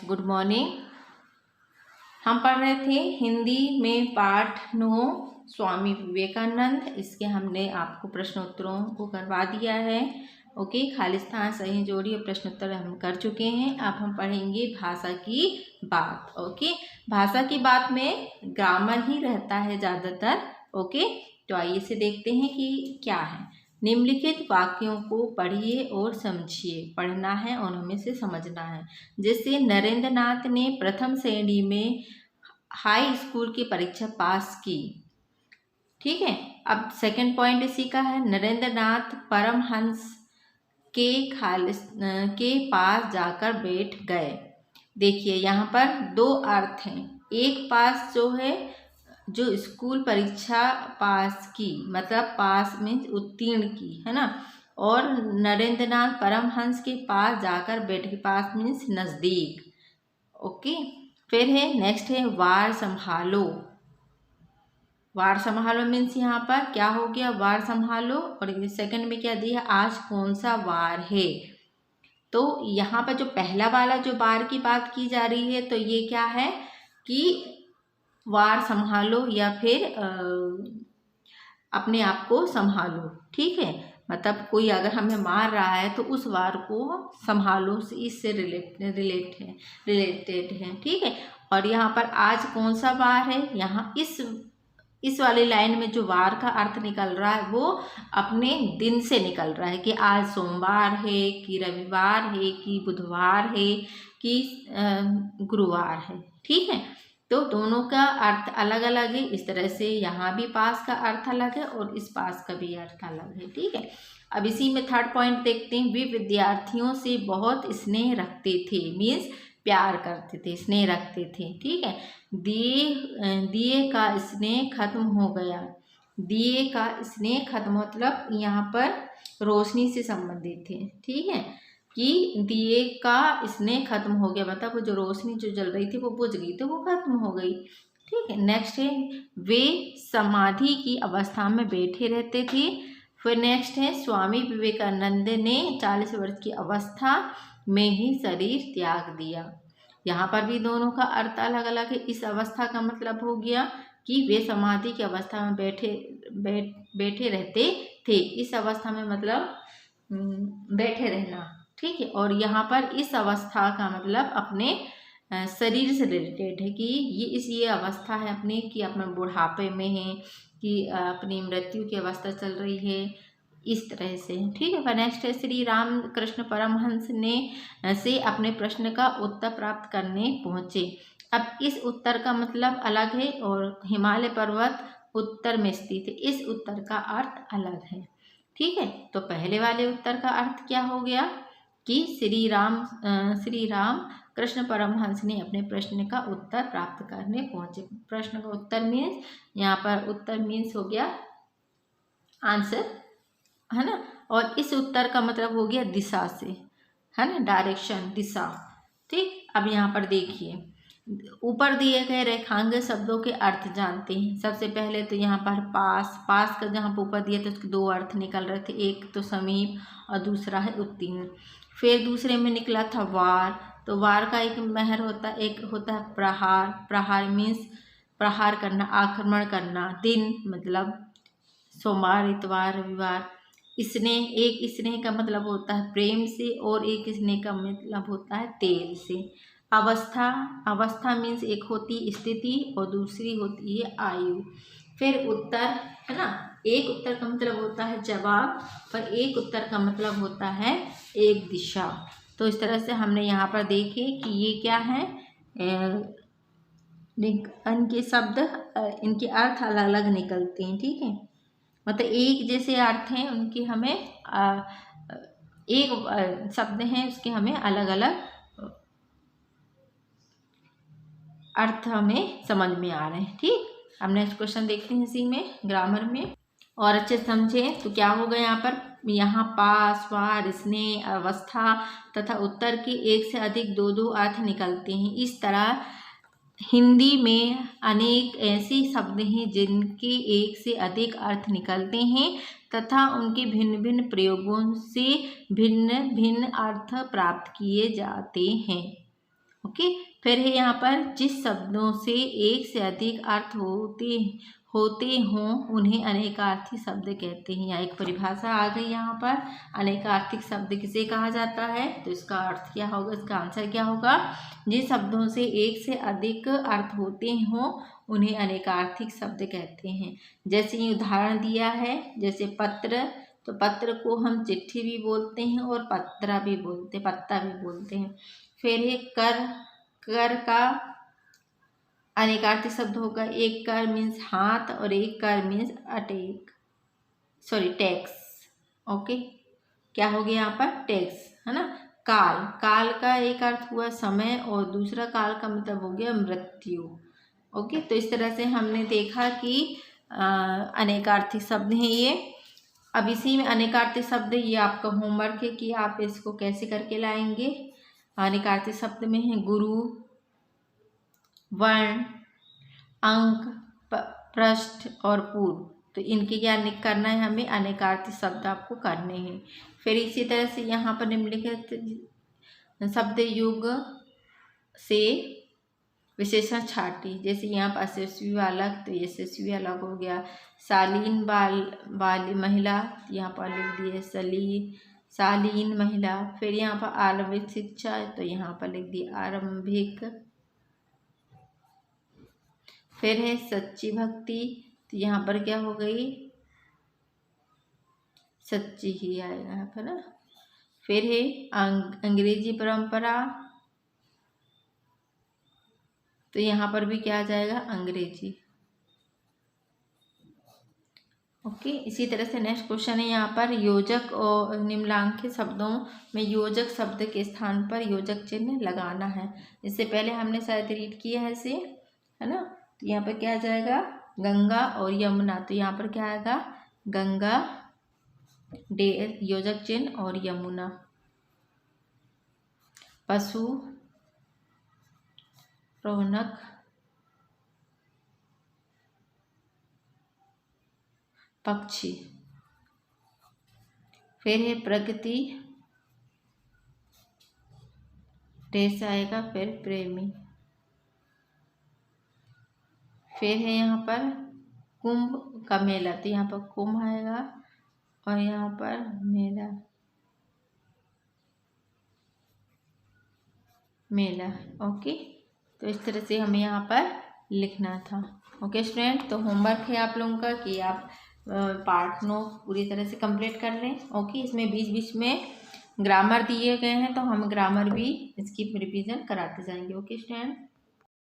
Good morning. हम पढ़ रहे थे हिंदी में पाठ 9 स्वामी विवेकानंद। इसके हमने आपको प्रश्नोत्तरों को करवा दिया है। ओके, खाली स्थान सही जोड़ी और प्रश्नोत्तर हम कर चुके हैं। अब हम पढ़ेंगे भाषा की बात। ओके, भाषा की बात में ग्रामर ही रहता है ज़्यादातर। ओके, तो आइए इसे देखते हैं कि क्या है। निम्नलिखित वाक्यों को पढ़िए और समझिए। पढ़ना है और हमें से समझना है। जैसे नरेंद्र नाथ ने प्रथम श्रेणी में हाई स्कूल की परीक्षा पास की। ठीक है, अब सेकंड पॉइंट इसी का है। नरेंद्र नाथ परमहंस के पास जाकर बैठ गए। देखिए यहाँ पर दो अर्थ हैं। एक पास जो है, जो स्कूल परीक्षा पास की मतलब पास मीन्स उत्तीर्ण की, है ना। और नरेंद्र नाथ परमहंस के पास जाकर बैठ के, पास मीन्स नज़दीक। ओके, फिर है नेक्स्ट है वार संभालो। वार संभालो मीन्स यहाँ पर क्या हो गया, वार संभालो। और सेकंड में क्या दिया, आज कौन सा वार है। तो यहाँ पर जो पहला वाला जो वार की बात की जा रही है, तो ये क्या है कि वार संभालो या फिर अपने आप को संभालो। ठीक है, मतलब कोई अगर हमें मार रहा है तो उस वार को संभालो, इससे रिलेटेड है। ठीक है, और यहाँ पर आज कौन सा वार है, यहाँ इस वाली लाइन में जो वार का अर्थ निकल रहा है वो अपने दिन से निकल रहा है कि आज सोमवार है कि रविवार है कि बुधवार है कि गुरुवार है। ठीक है, तो दोनों का अर्थ अलग अलग है। इस तरह से यहाँ भी पास का अर्थ अलग है और इस पास का भी अर्थ अलग है। ठीक है, अब इसी में थर्ड पॉइंट देखते हैं। वे विद्यार्थियों से बहुत स्नेह रखते थे, मीन्स प्यार करते थे, स्नेह रखते थे। ठीक है, दिए का स्नेह खत्म हो गया। दिए का स्नेह खत्म मतलब यहाँ पर रोशनी से संबंधित है। ठीक है, कि दिए का स्नेह खत्म हो गया मतलब वो जो रोशनी जो जल रही थी वो बुझ गई, तो वो खत्म हो गई। ठीक है, नेक्स्ट है वे समाधि की अवस्था में बैठे रहते थे। फिर नेक्स्ट है स्वामी विवेकानंद ने 40 वर्ष की अवस्था में ही शरीर त्याग दिया। यहाँ पर भी दोनों का अर्थ अलग अलग है। इस अवस्था का मतलब हो गया कि वे समाधि की अवस्था में बैठे रहते थे। इस अवस्था में मतलब बैठे रहना। ठीक है, और यहाँ पर इस अवस्था का मतलब अपने शरीर से रिलेटेड है कि ये अवस्था है अपनी, कि अपने बुढ़ापे में है कि अपनी मृत्यु की अवस्था चल रही है, इस तरह से। ठीक है, नेक्स्ट है श्री राम कृष्ण परमहंस ने से अपने प्रश्न का उत्तर प्राप्त करने पहुँचे। अब इस उत्तर का मतलब अलग है और हिमालय पर्वत उत्तर में स्थित है, इस उत्तर का अर्थ अलग है। ठीक है, तो पहले वाले उत्तर का अर्थ क्या हो गया कि श्री राम कृष्ण परमहंस ने अपने प्रश्न का उत्तर प्राप्त करने पहुँचे। प्रश्न का उत्तर मीन्स यहाँ पर उत्तर मीन्स हो गया आंसर, है ना। और इस उत्तर का मतलब हो गया दिशा से, है ना, डायरेक्शन, दिशा। ठीक, अब यहाँ पर देखिए ऊपर दिए गए रेखांकित शब्दों के अर्थ जानते हैं। सबसे पहले तो यहाँ पर पास का जहाँ पर ऊपर दिया तो उसके दो अर्थ निकल रहे थे, एक तो समीप और दूसरा है उत्तीर्ण। फिर दूसरे में निकला था वार, तो वार का एक महर होता है, एक होता है प्रहार मीन्स प्रहार करना, आक्रमण करना। दिन मतलब सोमवार, इतवार, रविवार। स्नेह का मतलब होता है प्रेम से और एक स्नेह का मतलब होता है तेल से। अवस्था मीन्स एक होती स्थिति और दूसरी होती है आयु। फिर उत्तर, है ना, एक उत्तर का मतलब होता है जवाब और एक उत्तर का मतलब होता है एक दिशा। तो इस तरह से हमने यहाँ पर देखे कि ये क्या है, इनके शब्द, इनके अर्थ अलग अलग निकलते हैं। ठीक है, मतलब एक जैसे अर्थ हैं उनकी हमें एक शब्द हैं उसके हमें अलग अलग अर्थ हमें समझ में आ रहे हैं। ठीक, अब नेक्स्ट क्वेश्चन देखते हैं इसी में ग्रामर में और अच्छे समझे। तो क्या होगा यहाँ पास, वार, स्नेह, अवस्था तथा उत्तर के एक से अधिक दो अर्थ निकलते हैं। इस तरह हिंदी में अनेक ऐसे शब्द हैं जिनके एक से अधिक अर्थ निकलते हैं तथा उनके भिन्न भिन्न प्रयोगों से भिन्न भिन्न अर्थ प्राप्त किए जाते हैं। ओके। फिर है यहाँ पर जिस शब्दों से एक से अधिक अर्थ होते हों उन्हें अनेकार्थी शब्द कहते हैं। यहाँ एक परिभाषा आ गई यहाँ पर, अनेकार्थिक शब्द किसे कहा जाता है, तो इसका अर्थ क्या होगा, इसका आंसर क्या होगा, जिन शब्दों से एक से अधिक अर्थ होते हों उन्हें अनेकार्थिक शब्द कहते हैं। जैसे ये उदाहरण दिया है, जैसे पत्र, तो पत्र को हम चिट्ठी भी बोलते हैं और पत्ता भी बोलते हैं। फिर है कर का अनेकार्थी शब्द होगा, एक कर मीन्स हाथ और एक कर मीन्स टैक्स। ओके, क्या हो गया यहाँ पर, टैक्स, है ना। काल का एक अर्थ हुआ समय और दूसरा काल का मतलब हो गया मृत्यु। ओके, तो इस तरह से हमने देखा कि अनेकार्थी शब्द हैं ये। अब इसी में अनेकार्थी शब्द, ये आपका होमवर्क है कि आप इसको कैसे करके लाएंगे। अनेकार्थी शब्द में है गुरु, वर्ण, अंक, पृष्ठ और पूर्व, तो इनके क्या करना है, हमें अनेकार्थी शब्द आपको करने हैं। फिर इसी तरह से यहाँ पर निम्नलिखित शब्द युग से विशेषण छाटी, जैसे यहाँ पर यशस्वी बालक, तो यशस्वी अलग हो गया। शालीन बाल महिला, यहाँ पर लिख दिए शालीन महिला। फिर यहाँ पर आरंभिक शिक्षा, तो यहाँ पर लिख दिए आरंभिक। फिर है सच्ची भक्ति, तो यहाँ पर क्या हो गई, सच्ची ही आएगा यहाँ पर ना। फिर है अंग्रेजी परंपरा, तो यहाँ पर भी क्या आ जाएगा, अंग्रेजी। ओके, इसी तरह से नेक्स्ट क्वेश्चन है यहाँ पर योजक और निम्नलिखित शब्दों में योजक शब्द के स्थान पर योजक चिन्ह लगाना है। इससे पहले हमने शायद रीड किया है इसे, है ना। तो यहाँ पर क्या आ जाएगा, गंगा और यमुना, तो यहाँ पर क्या आएगा, गंगा योजक चिन्ह और यमुना। पशु, रौनक, पक्षी। फिर है प्रगति, देश आएगा, फिर प्रेमी। फिर है यहाँ पर कुंभ का मेला, तो यहाँ पर कुंभ आएगा और यहाँ पर मेला। ओके, तो इस तरह से हमें यहाँ पर लिखना था। ओके स्टूडेंट, तो होमवर्क है आप लोगों का कि आप पार्ट 9 पूरी तरह से कंप्लीट कर लें। ओके, इसमें बीच बीच में ग्रामर दिए गए हैं, तो हम ग्रामर भी इसकी रिवीजन कराते जाएंगे। Okay student.